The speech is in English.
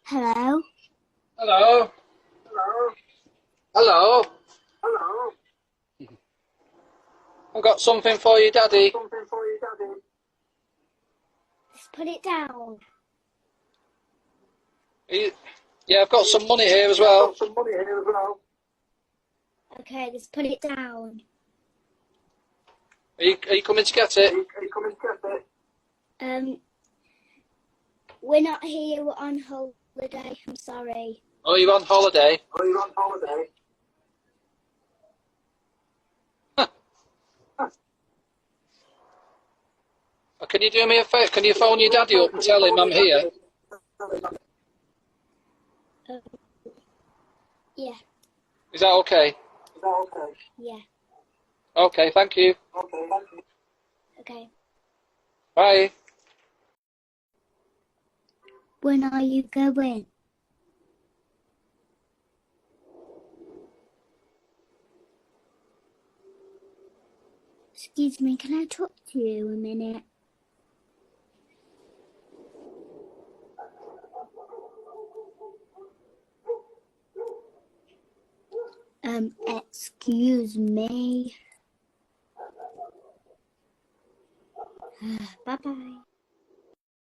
Hello. Hello. Hello. Hello. Hello. I've got something for you, Daddy. Something for you, Daddy. Let's put it down. Yeah, I've got some money here as I've well. got some money here as well. Okay, let's put it down. Are you coming to get it? Are you coming to get it? We're not here. We're on holiday. I'm sorry. Oh, you're on holiday? Are you on holiday? Can you do me a favour? Can you phone your daddy up and tell him I'm here? Yeah. Is that okay? Is that okay? Yeah. Okay, thank you. Okay, thank you. Okay. Bye. When are you going? Excuse me, can I talk to you a minute? Excuse me. Bye-bye.